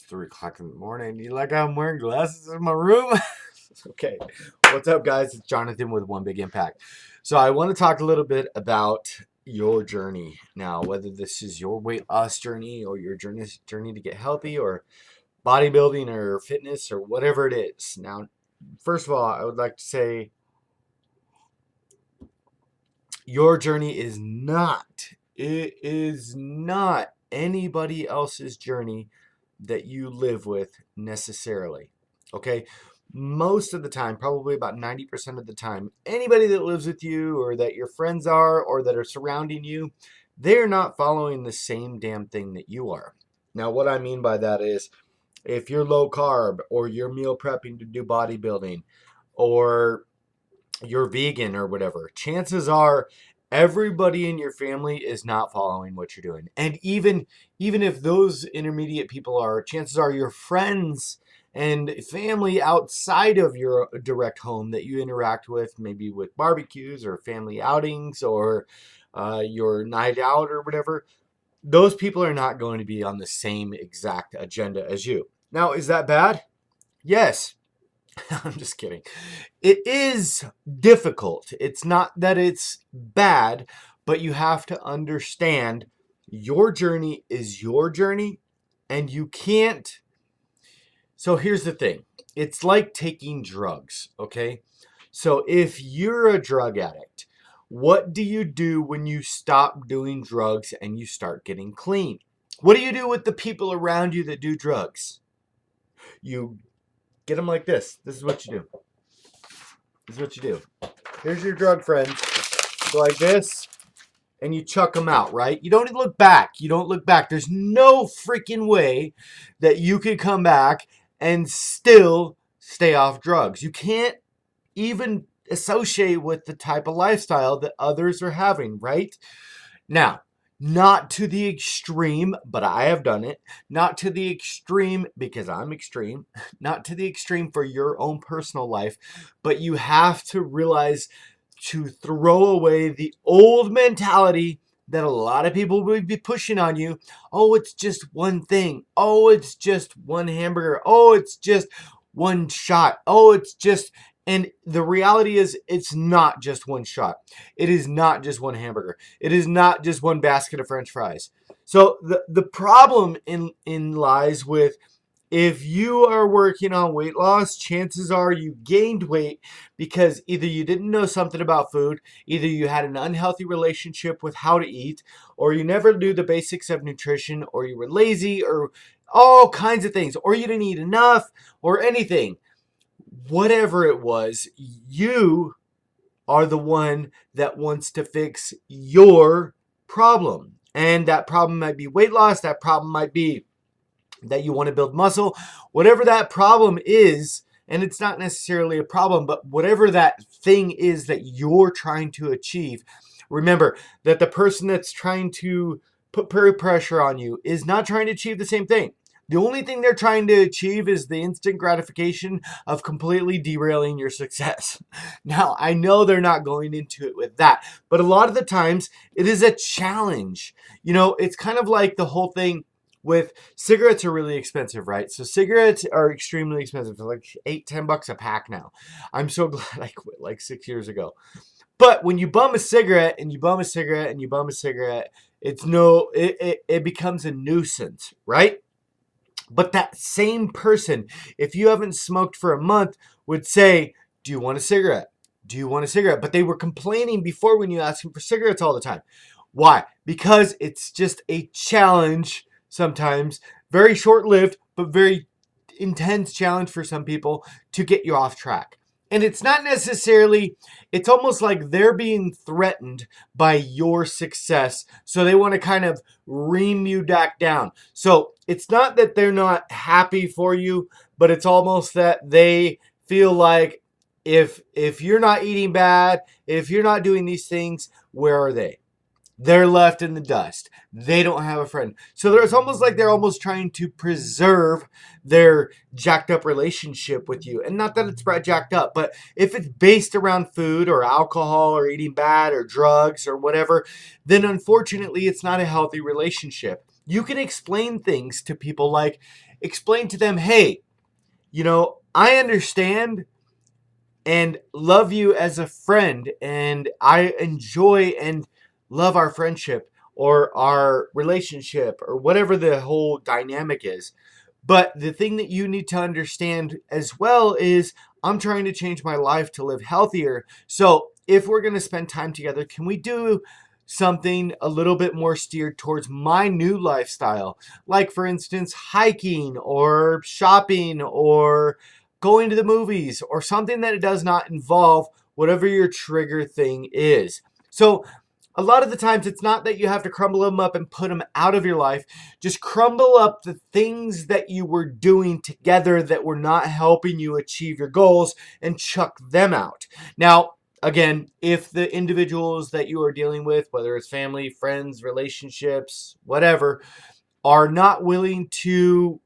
3 o'clock in the morning. You like how I'm wearing glasses in my room? Okay. What's up, guys? It's Jonathan with One Big Impact. So I want to talk a little bit about your journey now, whether this is your weight loss journey or your journey to get healthy or bodybuilding or fitness or whatever it is. Now, first of all, I would like to say your journey it is not anybody else's journey that you live with necessarily. Okay? Most of the time, probably about 90% of the time, anybody that lives with you or that your friends are or that are surrounding you, they're not following the same damn thing that you are. Now, what I mean by that is if you're low carb or you're meal prepping to do bodybuilding or you're vegan or whatever, chances are everybody in your family is not following what you're doing. And even if those intermediate people are, chances are your friends and family outside of your direct home that you interact with, maybe with barbecues or family outings or your night out or whatever, those people are not going to be on the same exact agenda as you. Now, is that bad? Yes. I'm just kidding. It is difficult. It's not that it's bad, but you have to understand your journey is your journey and you can't. So here's the thing. It's like taking drugs, okay? So if you're a drug addict, what do you do when you stop doing drugs and you start getting clean? What do you do with the people around you that do drugs? You get them like this. This is what you do. This is what you do. Here's your drug friends. Go like this, and you chuck them out, right? You don't look back. You don't look back. There's no freaking way that you could come back and still stay off drugs. You can't even associate with the type of lifestyle that others are having, right? Now, not to the extreme, but I have done it. Not to the extreme because I'm extreme. Not to the extreme for your own personal life. But you have to realize to throw away the old mentality that a lot of people would be pushing on you. Oh, it's just one thing. Oh, it's just one hamburger. Oh, it's just one shot. Oh, it's just... And the reality is, it's not just one shot. It is not just one hamburger. It is not just one basket of French fries. So the problem in lies with if you are working on weight loss, chances are you gained weight because either you didn't know something about food, either you had an unhealthy relationship with how to eat, or you never knew the basics of nutrition, or you were lazy, or all kinds of things, or you didn't eat enough, or anything. Whatever it was, you are the one that wants to fix your problem. And that problem might be weight loss. That problem might be that you want to build muscle. Whatever that problem is, and it's not necessarily a problem, but whatever that thing is that you're trying to achieve, remember that the person that's trying to put peer pressure on you is not trying to achieve the same thing. The only thing they're trying to achieve is the instant gratification of completely derailing your success. Now, I know they're not going into it with that, but a lot of the times it is a challenge. You know, it's kind of like the whole thing with cigarettes are really expensive, right? So cigarettes are extremely expensive. They're like $8-10 a pack now. I'm so glad I quit like 6 years ago. But when you bum a cigarette and you bum a cigarette and you bum a cigarette, it becomes a nuisance, right? But that same person, if you haven't smoked for a month, would say, do you want a cigarette? Do you want a cigarette? But they were complaining before when you asked them for cigarettes all the time. Why? Because it's just a challenge sometimes, very short-lived, but very intense challenge for some people to get you off track. And it's not necessarily, it's almost like they're being threatened by your success. So they want to kind of ream you back down. So it's not that they're not happy for you, but it's almost that they feel like if you're not eating bad, if you're not doing these things, where are they? They're left in the dust. They don't have a friend. So it's almost like they're almost trying to preserve their jacked up relationship with you. And not that it's jacked up, but if it's based around food or alcohol or eating bad or drugs or whatever, then unfortunately it's not a healthy relationship. You can explain things to people, like explain to them, hey, I understand and love you as a friend, and I enjoy and love our friendship or our relationship or whatever the whole dynamic is. But the thing that you need to understand as well is I'm trying to change my life to live healthier. So if we're going to spend time together, can we do something a little bit more steered towards my new lifestyle? Like, for instance, hiking or shopping or going to the movies or something that it does not involve whatever your trigger thing is. So a lot of the times it's not that you have to crumble them up and put them out of your life. Just crumble up the things that you were doing together that were not helping you achieve your goals and chuck them out. Now, again, if the individuals that you are dealing with, whether it's family, friends, relationships, whatever, are not willing to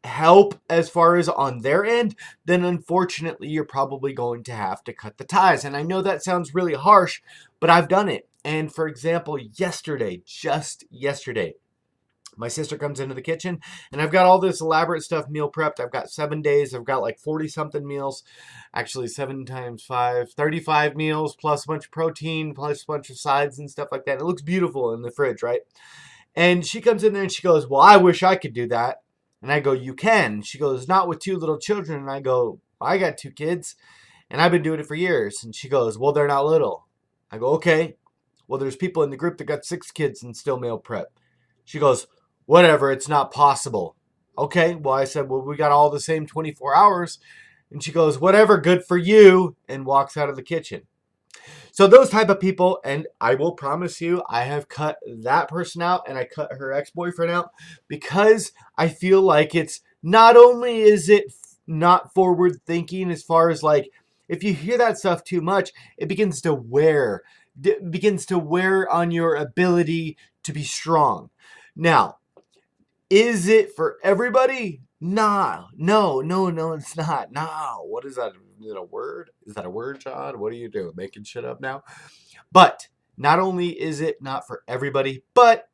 help as far as on their end, then unfortunately you're probably going to have to cut the ties. And I know that sounds really harsh, but I've done it. And for example, just yesterday, my sister comes into the kitchen and I've got all this elaborate stuff meal prepped. I've got 7 days. I've got like 40 something meals, actually 7 times 5, 35 meals plus a bunch of protein, plus a bunch of sides and stuff like that. It looks beautiful in the fridge, right? And she comes in there and she goes, well, I wish I could do that. And I go, you can. She goes, not with 2 little children. And I go, I got 2 kids and I've been doing it for years. And she goes, well, they're not little. I go, okay. Well, there's people in the group that got 6 kids and still meal prep. She goes, whatever, it's not possible. Okay. Well, I said, well, we got all the same 24 hours. And she goes, whatever, good for you, and walks out of the kitchen. So those type of people, and I will promise you, I have cut that person out and I cut her ex-boyfriend out because I feel like it's not only is it not forward thinking as far as like, if you hear that stuff too much, it begins to wear on your ability to be strong. Now, is it for everybody? Nah, no, it's not. No, what is that? Is it a word? Is that a word, John? What are you doing? Making shit up now? But not only is it not for everybody, but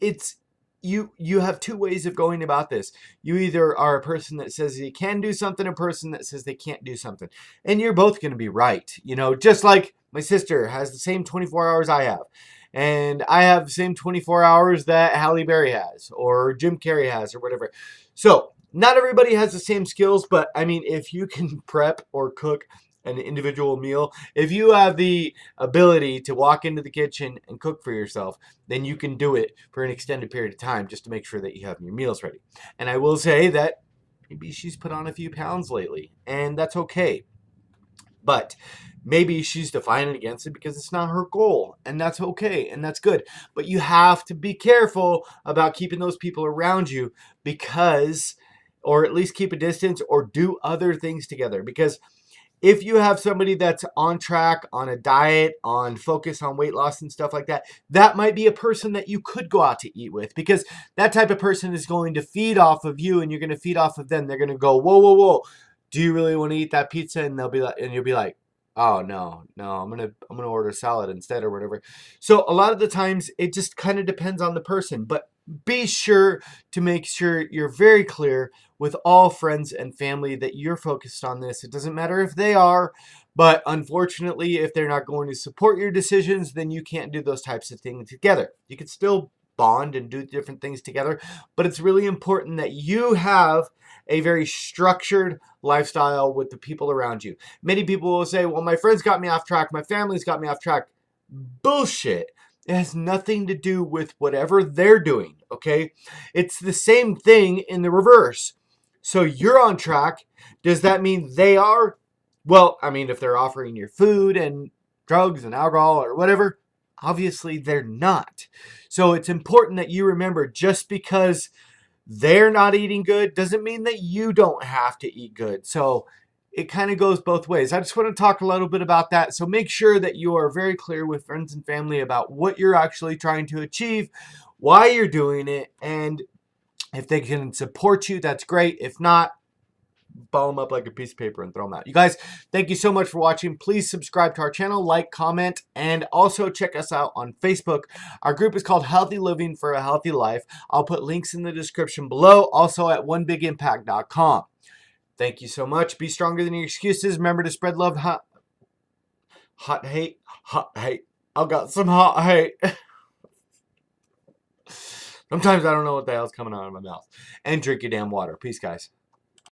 it's you have 2 ways of going about this. You either are a person that says you can do something, a person that says they can't do something. And you're both going to be right. Just like my sister has the same 24 hours I have. And I have the same 24 hours that Halle Berry has or Jim Carrey has or whatever. So not everybody has the same skills, but I mean, if you can prep or cook an individual meal, if you have the ability to walk into the kitchen and cook for yourself, then you can do it for an extended period of time just to make sure that you have your meals ready. And I will say that maybe she's put on a few pounds lately, and that's okay. But maybe she's defiant against it because it's not her goal, and that's okay, and that's good. But you have to be careful about keeping those people around you because, or at least keep a distance or do other things together. Because if you have somebody that's on track, on a diet, on focus on weight loss and stuff like that, that might be a person that you could go out to eat with, because that type of person is going to feed off of you and you're going to feed off of them. They're going to go, whoa, whoa, whoa. Do you really want to eat that pizza? And they'll be like, and you'll be like, oh no, I'm gonna order salad instead or whatever. So a lot of the times it just kind of depends on the person, but be sure to make sure you're very clear with all friends and family that you're focused on this. It doesn't matter if they are, but unfortunately, if they're not going to support your decisions, then you can't do those types of things together. You can still bond and do different things together, but it's really important that you have a very structured lifestyle with the people around you. Many people will say, well, my friends got me off track, my family's got me off track. Bullshit. It has nothing to do with whatever they're doing, okay? It's the same thing in the reverse. So you're on track. Does that mean they are? Well, I mean, if they're offering you food and drugs and alcohol or whatever, obviously they're not. So it's important that you remember, just because they're not eating good doesn't mean that you don't have to eat good. So it kind of goes both ways. I just want to talk a little bit about that. So make sure that you are very clear with friends and family about what you're actually trying to achieve, why you're doing it, and if they can support you, that's great. If not, ball them up like a piece of paper and throw them out. You guys, thank you so much for watching. Please subscribe to our channel, like, comment, and also check us out on Facebook. Our group is called Healthy Living for a Healthy Life. I'll put links in the description below, also at onebigimpact.com. Thank you so much. Be stronger than your excuses. Remember to spread love. Hot hate. I've got some hot hate. Sometimes I don't know what the hell's coming out of my mouth. And drink your damn water. Peace, guys.